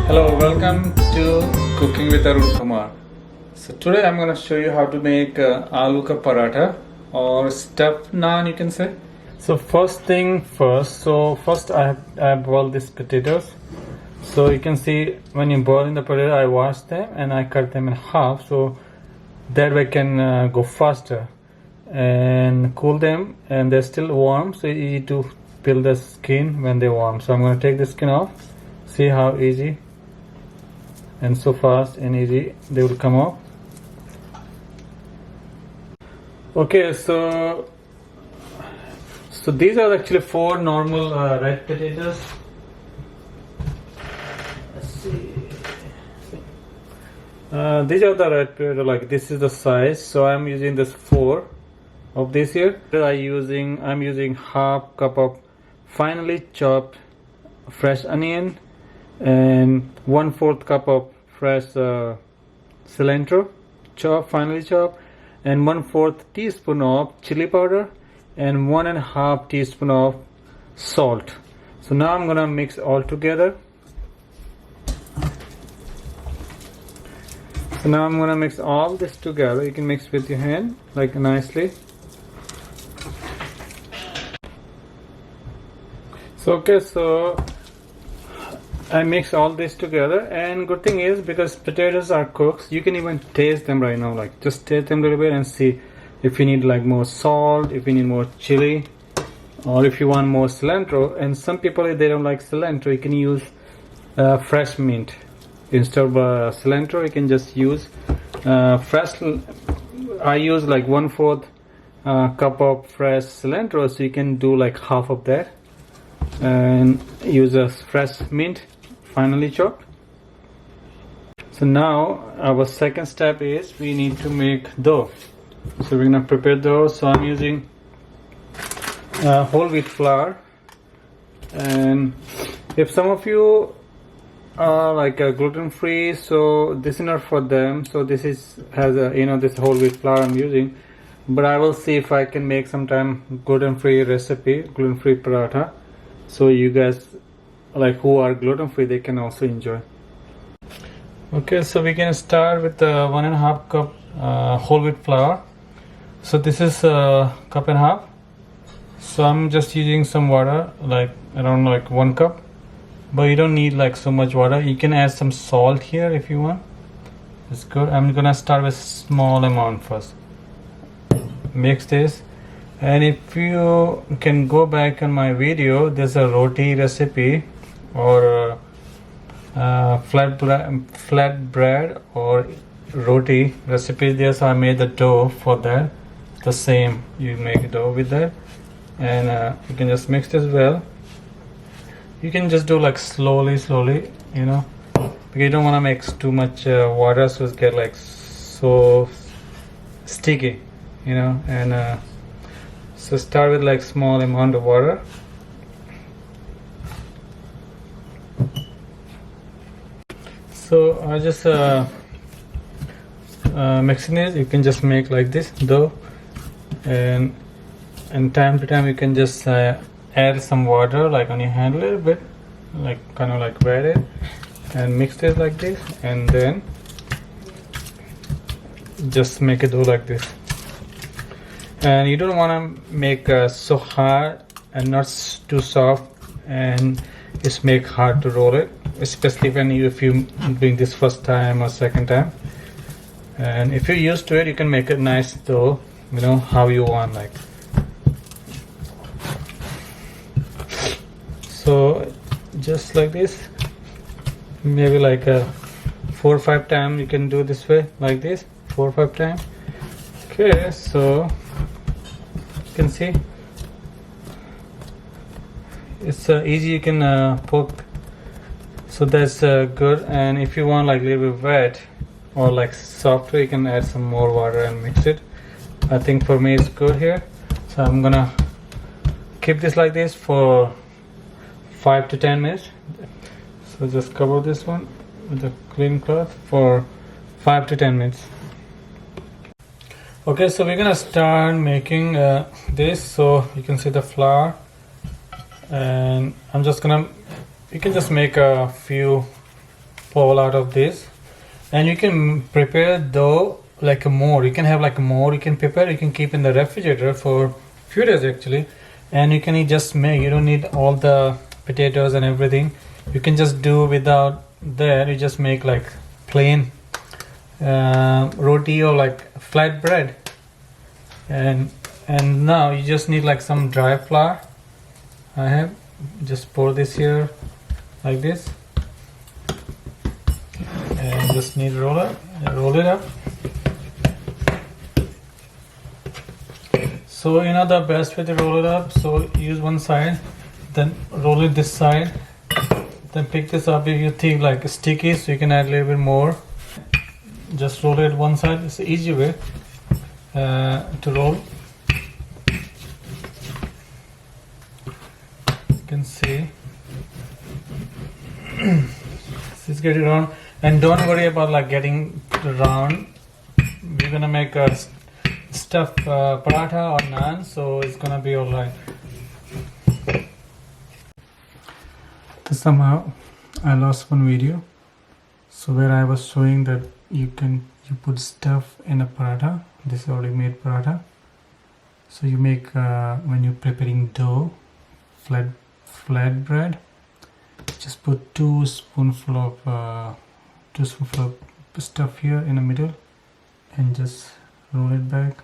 Hello, welcome to Cooking with Arun Kumar. So today I'm going to show you how to make aloo ka paratha or stuffed naan, you can say. So first thing first. So first I boiled these potatoes. So you can see when you boil in the potato, I wash them and I cut them in half so that way I can go faster and cool them, and they're still warm, so easy to peel the skin when they're warm. So I'm going to take the skin off. See how easy and so fast and easy they will come off. Okay, so these are actually 4 normal red potatoes. Let's see. These are the red potato, like this is the size, so I'm using this 4 of this here. I'm using half cup of finely chopped fresh onion and 1/4 cup of fresh cilantro, finely chopped, and 1/4 teaspoon of chili powder and 1.5 teaspoon of salt. So now I'm gonna mix all together. So now I'm gonna mix all this together. You can mix with your hand like nicely. So I mix all this together, and good thing is because potatoes are cooked, you can even taste them right now. Like just taste them a little bit and see if you need like more salt, if you need more chili, or if you want more cilantro. And some people, if they don't like cilantro, you can use fresh mint instead of cilantro. You can just use fresh. I use like 1/4 cup of fresh cilantro, so you can do like half of that and use a fresh mint finely chopped. So now our second step is we need to make dough. So we're gonna prepare dough. So I'm using whole wheat flour, and if some of you are like gluten free, so this is not for them. So this has a this whole wheat flour I'm using, but I will see if I can make sometime gluten free recipe, gluten free paratha, so you guys like who are gluten free, they can also enjoy. Okay, so we can start with 1.5 cup whole wheat flour. So this is a cup and a half. So I'm just using some water, like around like 1 cup, but you don't need like so much water. You can add some salt here if you want. It's good. I'm gonna start with small amount first. Mix this. And if you can go back on my video, there's a roti recipe or flatbread or roti recipe there. So I made the dough for that. The same, you make dough with that, and you can just mix this well. You can just do like slowly, because you don't want to mix too much water, so it get like so sticky, and so start with like small amount of water. So I just mixing it. You can just make like this dough, and time to time you can just add some water like on your hand a little bit, like kind of like wet it and mix it like this, and then just make a dough like this. And you don't want to make so hard and not too soft, and it's make hard to roll it, especially if you doing this first time or second time. And if you're used to it, you can make it nice dough, how you want, like. So just like this, maybe like 4 or 5 times you can do this way, like this, 4 or 5 times. Okay, so you can see it's easy. You can poke, so that's good. And if you want like a little bit wet or like softer, you can add some more water and mix it. I think for me it's good here, so I'm gonna keep this like this for 5 to 10 minutes. So just cover this one with a clean cloth for 5 to 10 minutes. Okay, so we're gonna start making this. So you can see the flour, and I'm just gonna, you can just make a few fall out of this. And you can prepare dough like a more. You can have like a more. You can prepare. You can keep in the refrigerator for few days actually, and you can just make. You don't need all the potatoes and everything. You can just do without that. You just make like plain roti or like flatbread, and now you just need like some dry flour. I have just pour this here like this, and just need to roll it up. So you know the best way to roll it up. So use one side, then roll it this side, then pick this up. If you think like sticky, so you can add a little bit more. Just roll it one side. It's the easy way to roll. You can see. Just get it round, and don't worry about like getting round. We're gonna make a stuffed paratha or naan, so it's gonna be alright. Somehow I lost one video, so where I was showing that you put stuff in a paratha. This is already made paratha. So you make when you're preparing dough, flatbread, just put 2 spoonful of stuff here in the middle, and just roll it back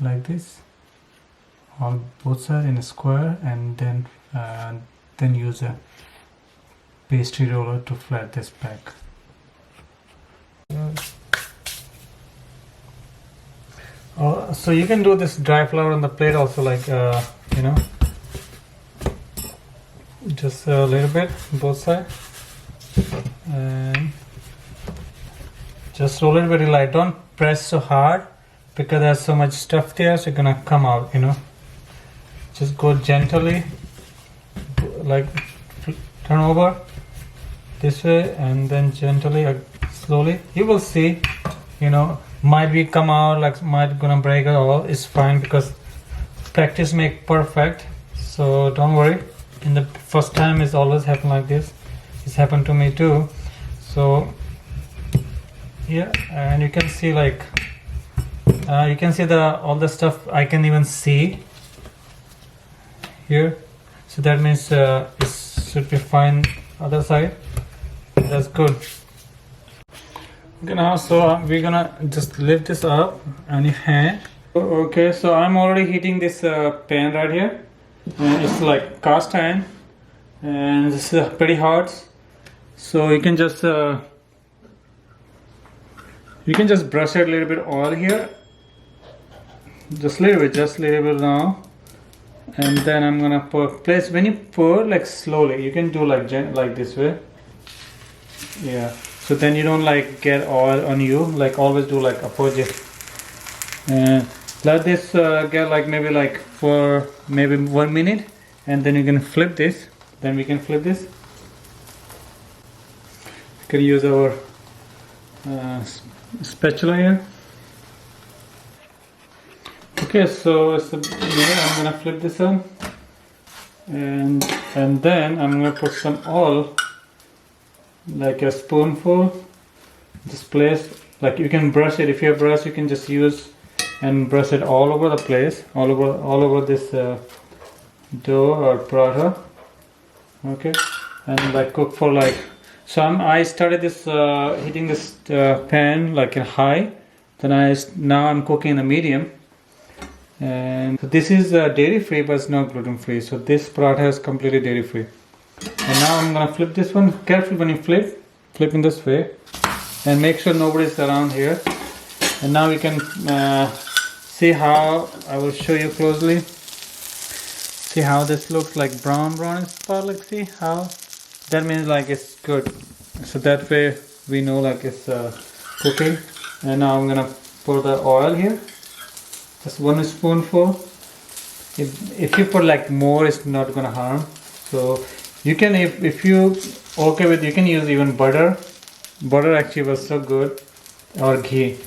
like this on both sides in a square, and then use a pastry roller to flat this back. So you can do this dry flour on the plate also, like you know, just a little bit both sides, and just roll it very light. Don't press so hard because there's so much stuff there, so it's gonna come out, you know. Just go gently, like turn over this way, and then gently, slowly. You will see, you know, might be come out, like might gonna break it all. It's fine because practice make perfect. So don't worry. In the first time, it's always happen like this. It's happened to me too. So yeah, and you can see like you can see all the stuff. I can even see here. So that means it should be fine. Other side. That's good. Okay, now so we're gonna just lift this up on your hand. Okay, so I'm already heating this pan right here, and it's like cast iron, and this is pretty hot. So you can just brush it a little bit oil here, just a little bit now, and then I'm gonna place. When you pour, like slowly, you can do like this way. Yeah, so then you don't like get oil on you, like always do like opposite, and let this get like maybe like for maybe 1 minute, and then you can flip this. Then we can flip this. We can use our spatula here. Okay, so I'm gonna flip this up, and then I'm gonna put some oil, like a spoonful. Just place, like you can brush it. If you have brush, you can just use and brush it all over the place, all over this dough or paratha. Okay, and like cook for like. So I started this heating this pan like in high. Then now I'm cooking in a medium. And so this is dairy free, but it's not gluten free. So this paratha is completely dairy free. And now I'm gonna flip this one. Careful when you flip in this way, and make sure nobody's around here. And now we can see how I will show you closely. See how this looks like brown spot. Like see how that means like it's good. So that way we know like it's cooking. And now I'm gonna pour the oil here. Just 1 spoonful. If you put like more, it's not gonna harm. So you can, if you okay with, you can use even butter. Butter actually was so good, or ghee.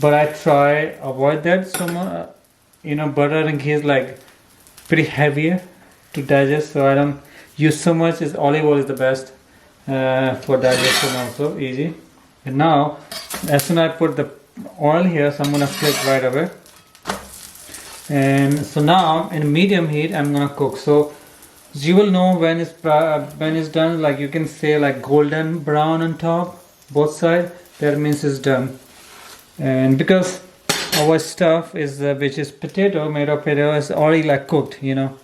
But I try avoid that so much. You know, butter and ghee is like pretty heavier to digest, so I don't use so much. Olive oil is the best. for digestion also easy. And now as soon as I put the oil here, so I'm gonna flip right away. And so now in medium heat I'm gonna cook. So you will know when it's done, like you can say like golden brown on top, both sides, that means it's done. And because our stuff is which is potato, made of potato, is already like cooked, you know.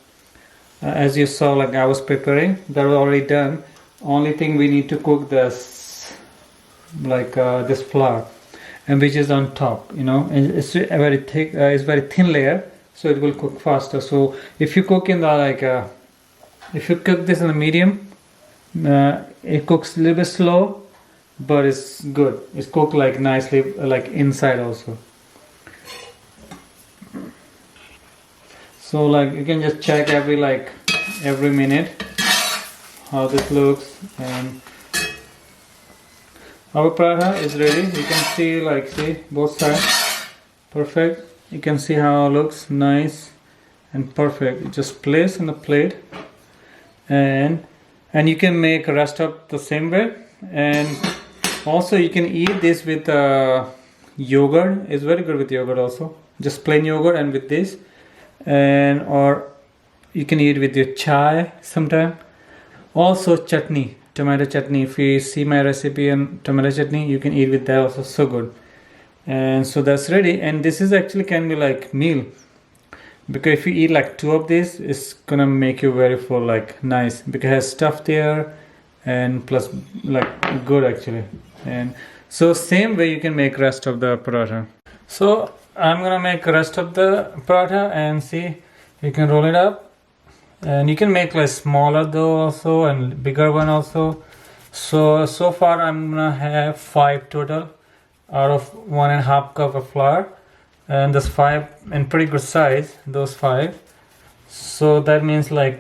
As you saw, like I was preparing, that was already done. Only thing we need to cook this, like this flour, and which is on top, you know. And it's a very thick, it's very thin layer, so it will cook faster. So if you cook in the like, if you cook this in the medium, it cooks a little bit slow, but it's good. It's cooked like nicely, like inside also. So like you can just check every minute how this looks. And our paratha is ready. You can see, like, see both sides, perfect. You can see how it looks nice and perfect. You just place in the plate, and you can make the rest of the same way. And also you can eat this with yogurt. It's very good with yogurt also, just plain yogurt and with this. And or you can eat with your chai sometime. Also chutney, tomato chutney. If you see my recipe on tomato chutney, you can eat with that also, so good. And so that's ready. And this is actually can be like meal, because if you eat like 2 of these, it's gonna make you very full, like nice, because it has stuff there and plus like good actually. And so same way you can make rest of the paratha. So I'm gonna make rest of the paratha, and see, you can roll it up, and you can make like smaller dough also and bigger one also. So far I'm gonna have 5 total out of 1.5 cup of flour, and there's 5 in pretty good size, those 5. So that means like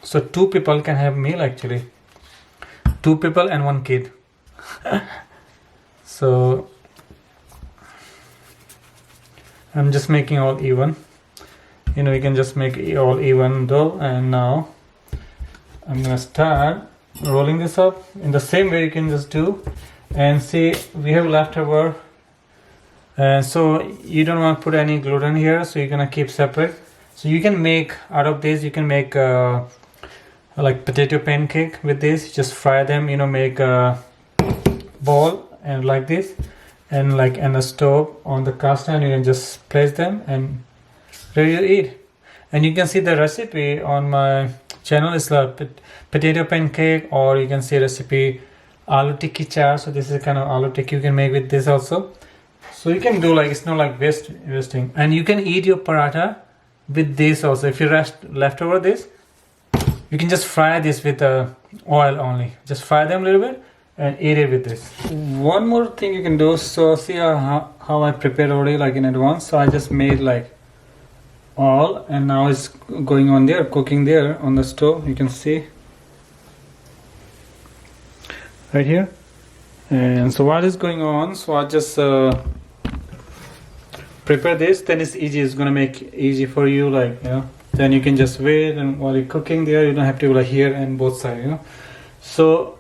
so 2 people can have meal actually, 2 people and 1 kid. So I'm just making all even, you know, you can just make all even dough. And now I'm gonna start rolling this up in the same way you can just do. And see, we have leftover, and so you don't want to put any gluten here, so you're gonna keep separate. So you can make out of this, you can make like potato pancake with this. Just fry them, you know, make a ball and like this, and like in a stove on the cast iron, you can just place them and ready to eat. And you can see the recipe on my channel is the potato pancake, or you can see recipe aloo tikki chaat. So this is kind of aloo tikki you can make with this also. So you can do like, it's not like wasting. And you can eat your paratha with this also. If you left over this, you can just fry this with oil only. Just fry them a little bit and eat it with this. One more thing you can do. So see how I prepared already, like in advance. So I just made like all, and now it's going on there, cooking there on the stove. You can see right here. And so while it's going on, so I just prepare this. Then it's easy, it's gonna make easy for you, like, you know, then you can just wait, and while you're cooking there, you don't have to like here and both sides, you know. So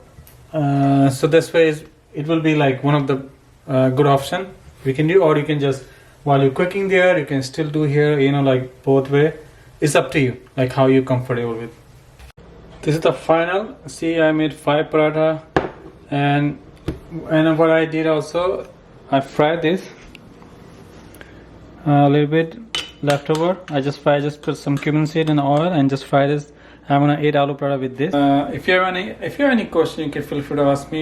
so this way it will be like one of the good option we can do. Or you can just, while you're cooking there, you can still do here, you know, like both way. It's up to you, like how you're comfortable with. This is the final. See, I made 5 paratha, and what I did also, I fried this a little bit leftover. I just put some cumin seed in oil and just fry this. I'm gonna eat aloo paratha with this. If you have any question, you can feel free to ask me.